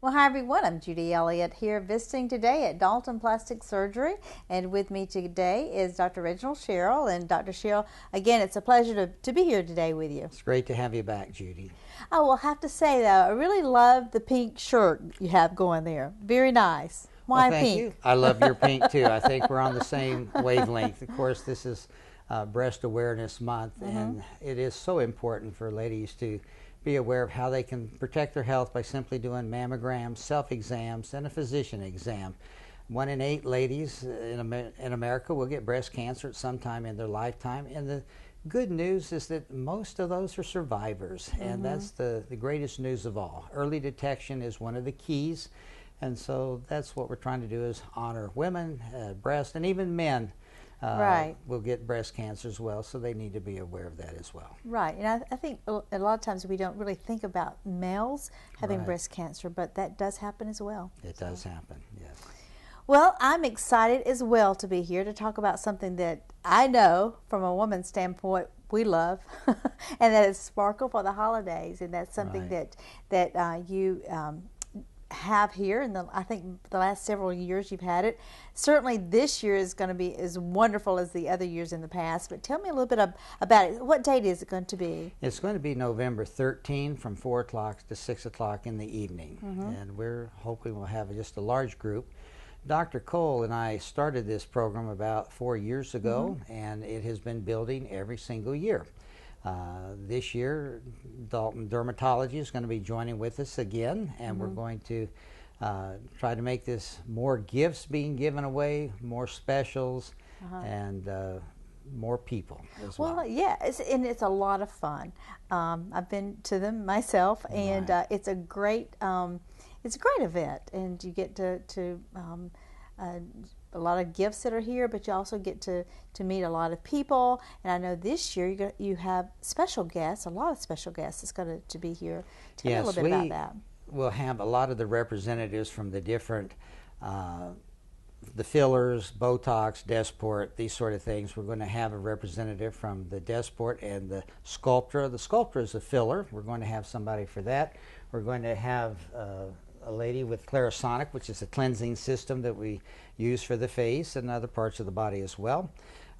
Well, hi everyone. I'm Judy Elliott here visiting today at Dalton Plastic Surgery. And with me today is Dr. Reginald Sherrill. And Dr. Sherrill, again, it's a pleasure to be here today with you. It's great to have you back, Judy. I will have to say, though, I really love the pink shirt you have going there. Very nice. Why well, thank pink? you. I love your pink, too. I think we're on the same wavelength. Of course, this is Breast Awareness Month, and it is so important for ladies to be aware of how they can protect their health by simply doing mammograms, self-exams, and a physician exam. 1 in 8 ladies in America will get breast cancer at some time in their lifetime, and the good news is that most of those are survivors, and that's the greatest news of all. Early detection is one of the keys, and so that's what we're trying to do, is honor women, breast, and even men will get breast cancer as well, so they need to be aware of that as well. Right, and I think a lot of times we don't really think about males having breast cancer, but that does happen as well. It does happen, yes. Well, I'm excited as well to be here to talk about something that I know from a woman's standpoint we love, and that is sparkle for the holidays, and that's something that you have here, and I think the last several years you've had it. Certainly this year is going to be as wonderful as the other years in the past, but tell me a little bit about it. What date is it going to be? It's going to be November 13 from 4 o'clock to 6 o'clock in the evening, and we're hoping we'll have just a large group. Dr. Cole and I started this program about 4 years ago, and it has been building every single year. This year, Dalton Dermatology is going to be joining with us again, and we're going to try to make this more gifts being given away, more specials, and more people as well. Well, yeah, it's a lot of fun. I've been to them myself, and it's a great event, and you get to a lot of gifts that are here, but you also get to meet a lot of people. And I know this year you have special guests, a lot of special guests that's going to be here. Tell me a little bit about that. We'll have a lot of the representatives from the different the fillers, Botox, Dysport, these sort of things. We're going to have a representative from the Dysport and the Sculptra. The Sculptra is a filler. We're going to have somebody for that. We're going to have a lady with Clarisonic, which is a cleansing system that we use for the face and other parts of the body as well.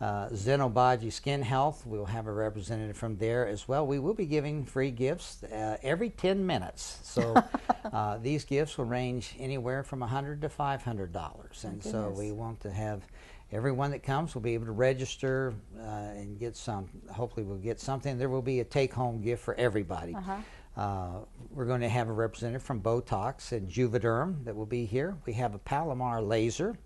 Xenobaji Skin Health, we'll have a representative from there as well. We will be giving free gifts every 10 minutes. So these gifts will range anywhere from $100 to $500. And so we want to have everyone that comes will be able to register and get some. Hopefully we'll get something. There will be a take-home gift for everybody. We're going to have a representative from Botox and Juvederm that will be here. We have a Palomar laser,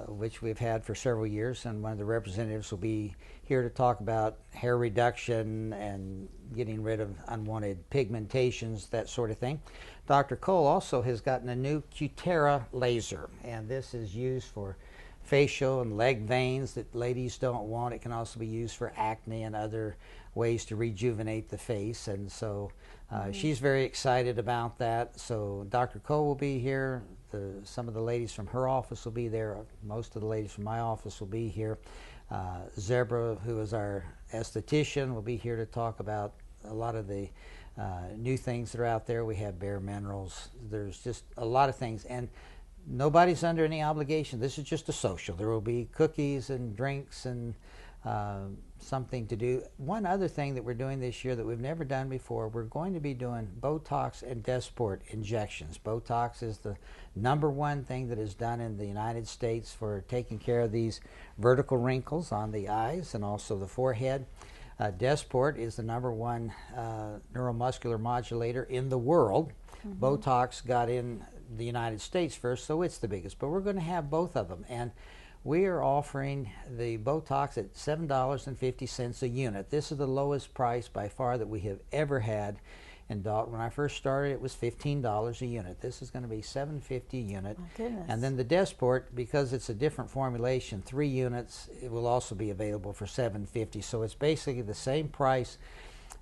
which we've had for several years, and one of the representatives will be here to talk about hair reduction and getting rid of unwanted pigmentations, that sort of thing. Dr. Cole also has gotten a new Cutera laser, and this is used for facial and leg veins that ladies don't want. It can also be used for acne and other ways to rejuvenate the face, and so she's very excited about that. So Dr. Cole will be here. Some of the ladies from her office will be there. Most of the ladies from my office will be here. Zebra, who is our esthetician, will be here to talk about a lot of the new things that are out there. We have Bare Minerals. There's just a lot of things, and nobody's under any obligation. This is just a social. There will be cookies and drinks and something to do. One other thing that we're doing this year that we've never done before, we're going to be doing Botox and Dysport injections. Botox is the #1 thing that is done in the United States for taking care of these vertical wrinkles on the eyes and also the forehead. Dysport is the #1 neuromuscular modulator in the world. Botox got in the United States first, so it's the biggest, but we're going to have both of them, and we are offering the Botox at $7.50 a unit. This is the lowest price by far that we have ever had in Dalton. When I first started, it was $15 a unit. This is going to be $7.50 a unit. My goodness. And then the Dysport, because it's a different formulation, 3 units, it will also be available for $7.50. So it's basically the same price,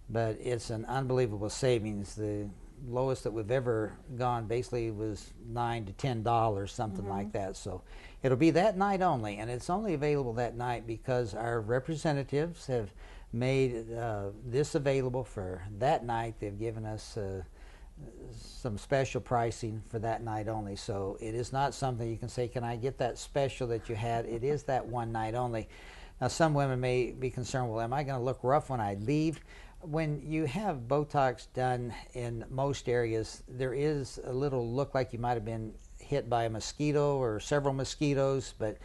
but it's an unbelievable savings. The lowest that we've ever gone basically was $9 to $10, something like that. So it'll be that night only, and it's only available that night because our representatives have made this available for that night. They've given us some special pricing for that night only. So it is not something you can say, can I get that special that you had? It is that one night only. Now, some women may be concerned, well, am I going to look rough when I leave? When you have Botox done in most areas, there is a little look like you might have been hit by a mosquito or several mosquitoes, but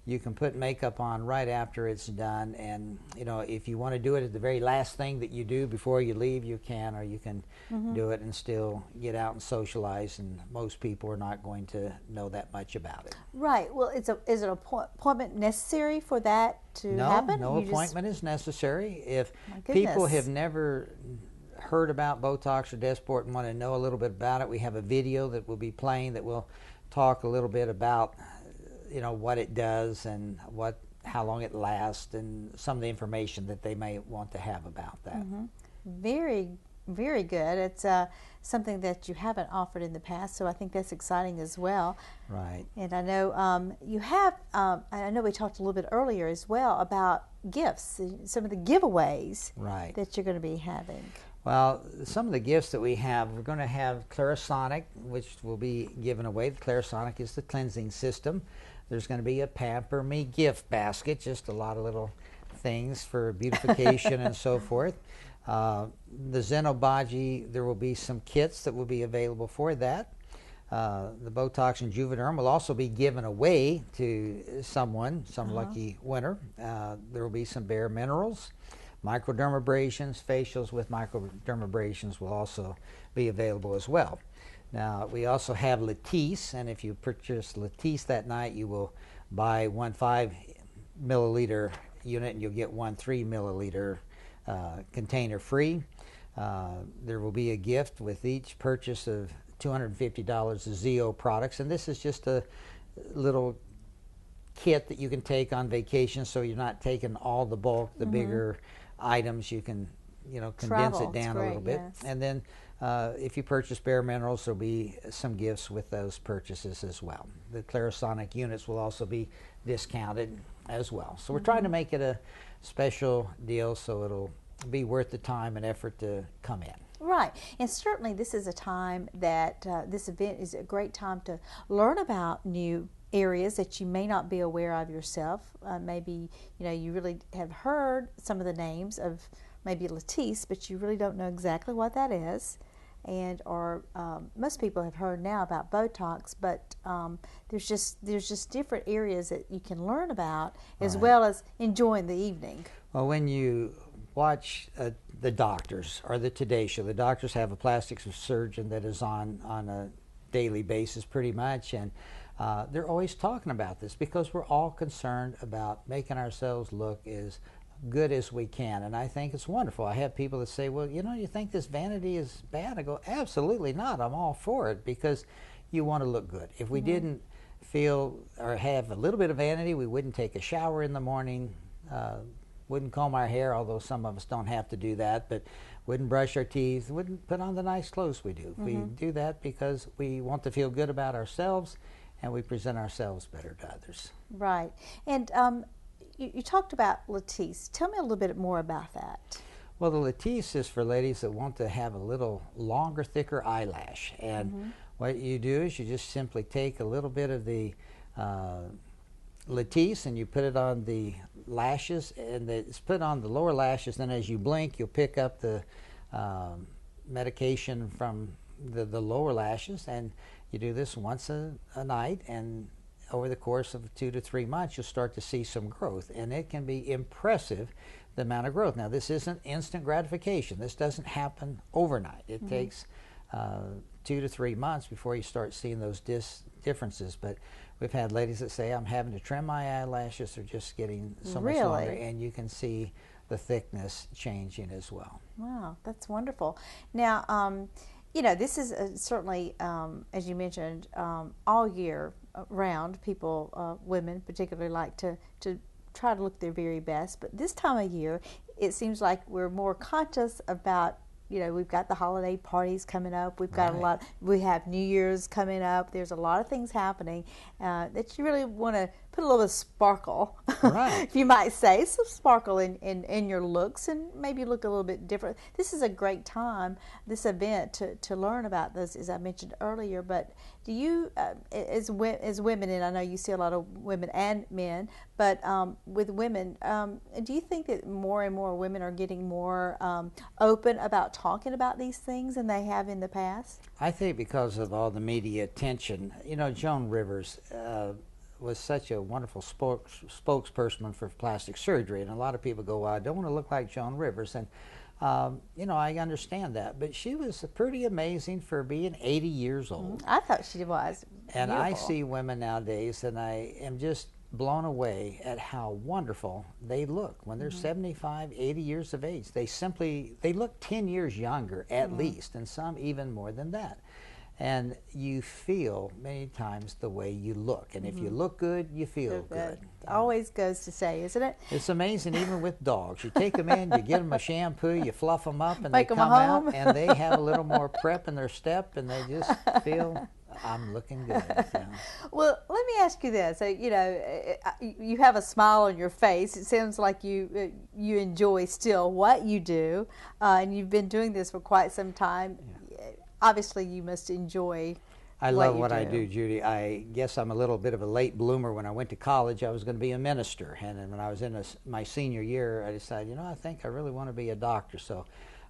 you can put makeup on right after it's done. And, you know, if you want to do it at the very last thing that you do before you leave, you can, or you can do it and still get out and socialize, and most people are not going to know that much about it. Right. Well, is an appointment necessary for that to happen? No appointment is necessary. If My people goodness. have never heard about Botox or Dysport and want to know a little bit about it, we have a video that will be playing that will talk a little bit about, you know, what it does and how long it lasts, and some of the information that they may want to have about that. Very, very good. It's something that you haven't offered in the past, so I think that's exciting as well. Right. And I know you have, I know we talked a little bit earlier as well about gifts, some of the giveaways Right. that you're going to be having. Well, some of the gifts that we have, we're going to have Clarisonic, which will be given away. The Clarisonic is the cleansing system. There's going to be a Pamper Me gift basket, just a lot of little things for beautification and so forth. The Xenobaji, there will be some kits that will be available for that. The Botox and Juvederm will also be given away to someone, some lucky winner. There will be some bare minerals. Microdermabrasions, facials with microdermabrasions will also be available as well. Now, we also have Latisse, and if you purchase Latisse that night, you will buy one 5 milliliter unit and you'll get one 3 milliliter container free. There will be a gift with each purchase of $250 of ZO products, and this is just a little kit that you can take on vacation, so you're not taking all the bulk, the bigger items. You can, you know, condense it down a little bit. Yes. And then if you purchase bare minerals, there'll be some gifts with those purchases as well. The Clarisonic units will also be discounted as well. So we're trying to make it a special deal so it'll be worth the time and effort to come in. Right, and certainly this is a time that this event is a great time to learn about new areas that you may not be aware of yourself. Maybe, you know, you really have heard some of the names of maybe Latisse, but you really don't know exactly what that is. And or most people have heard now about Botox, but there's just different areas that you can learn about, as well as enjoying the evening. Well, when you watch the doctors or the Today Show, the doctors have a plastic surgeon that is on a daily basis pretty much, and they're always talking about this because we're all concerned about making ourselves look as good as we can, and I think it's wonderful. I have people that say, well, you know, you think this vanity is bad? I go, absolutely not. I'm all for it, because you want to look good. If we didn't feel or have a little bit of vanity, we wouldn't take a shower in the morning, wouldn't comb our hair, although some of us don't have to do that, but wouldn't brush our teeth, wouldn't put on the nice clothes we do. We do that because we want to feel good about ourselves, and we present ourselves better to others. Right. And you talked about Latisse. Tell me a little bit more about that. Well, the Latisse is for ladies that want to have a little longer, thicker eyelash. And what you do is you just simply take a little bit of the Latisse and you put it on the lashes, and it's put on the lower lashes. Then as you blink, you'll pick up the medication from the lower lashes, and you do this once a night, and over the course of 2 to 3 months, you'll start to see some growth, and it can be impressive, the amount of growth. Now, this isn't instant gratification. This doesn't happen overnight. It takes 2 to 3 months before you start seeing those differences. But we've had ladies that say, I'm having to trim my eyelashes. They're just getting so much longer, and you can see the thickness changing as well. Wow, that's wonderful. Now, you know, this is certainly, as you mentioned, all year round, people, women particularly, like to try to look their very best. But this time of year, it seems like we're more conscious about, you know, we've got the holiday parties coming up. We've got a lot. We have New Year's coming up. There's a lot of things happening that you really want to put a little bit of sparkle, Right. if you might say, some sparkle in your looks, and maybe look a little bit different. This is a great time, this event, to learn about this, as I mentioned earlier. But do you, as women, and I know you see a lot of women and men, but with women, do you think that more and more women are getting more open about talking about these things than they have in the past? I think because of all the media attention, Joan Rivers was such a wonderful spokesperson for plastic surgery, and a lot of people go, well, I don't want to look like Joan Rivers, and I understand that, but she was pretty amazing for being 80 years old. I thought she was And beautiful. I see women nowadays, and I am just blown away at how wonderful they look when they're 75, 80 years of age. They look 10 years younger at least, and some even more than that. And you feel many times the way you look. And if you look good, you feel good. Always goes to say, isn't it? It's amazing, even with dogs. You take them in, you give them a shampoo, you fluff them up, and Make they 'em come home. out, and they have a little more prep in their step, and they just feel, I'm looking good. Well, let me ask you this. You have a smile on your face. It sounds like you enjoy still what you do, and you've been doing this for quite some time. Obviously, you must enjoy I love what I do, Judy. I guess I'm a little bit of a late bloomer. When I went to college, I was going to be a minister. And then when I was in my senior year, I decided, I think I really want to be a doctor. So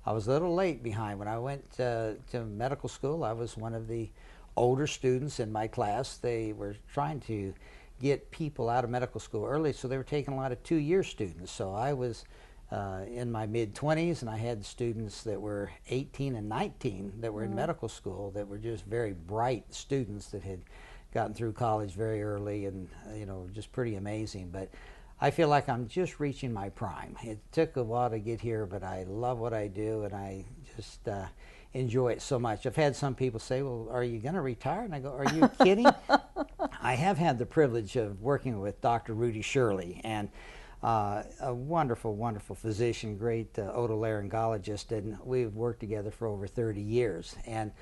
I was a little late behind. When I went to medical school, I was one of the older students in my class. They were trying to get people out of medical school early, so they were taking a lot of 2-year students. So I was in my mid-20s, and I had students that were 18 and 19 that were in medical school that were just very bright students that had gotten through college very early, and just pretty amazing. But I feel like I'm just reaching my prime. It took a while to get here, but I love what I do, and I just enjoy it so much. I've had some people say, well, are you going to retire? And I go, are you kidding? I have had the privilege of working with Dr. Rudy Shirley, and a wonderful, wonderful physician, great otolaryngologist, and we've worked together for over 30 years. And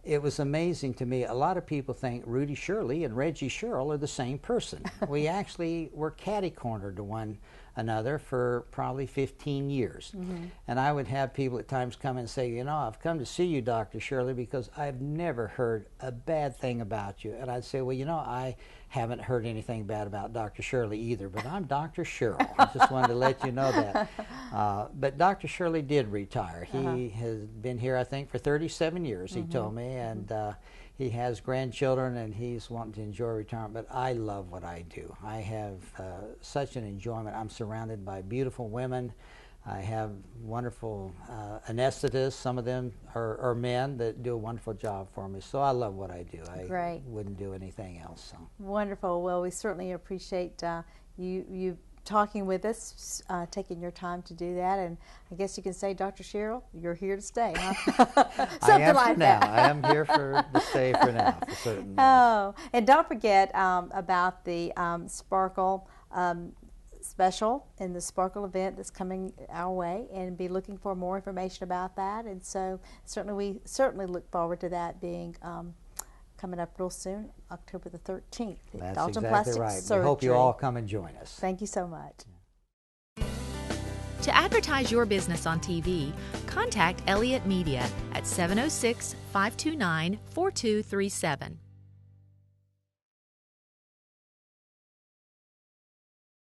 it was amazing to me. A lot of people think Rudy Shirley and Reggie Sherrill are the same person. We actually were catty-cornered to one another for probably 15 years. And I would have people at times come and say, I've come to see you, Dr. Shirley, because I've never heard a bad thing about you. And I'd say, well, I haven't heard anything bad about Dr. Shirley either, but I'm Dr. Sherrill. I just wanted to let you know that. But Dr. Shirley did retire. He has been here, I think, for 37 years, he told me, and he has grandchildren, and he's wanting to enjoy retirement. But I love what I do. I have such an enjoyment. I'm surrounded by beautiful women. I have wonderful anesthetists. Some of them are men that do a wonderful job for me. So I love what I do. I wouldn't do anything else. So. Wonderful. Well, we certainly appreciate you talking with us, taking your time to do that. And I guess you can say, Dr. Sherrill, you're here to stay, huh? Something like that. I am here to stay for now, for certain. Oh, and don't forget about the Sparkle special and the Sparkle event that's coming our way, and be looking for more information about that. And so we certainly look forward to that being coming up real soon, October the 13th. That's Dalton exactly Plastic right. Surgery. We hope you all come and join us. Thank you so much. To advertise your business on TV, contact Elliott Media at 706-529-4237.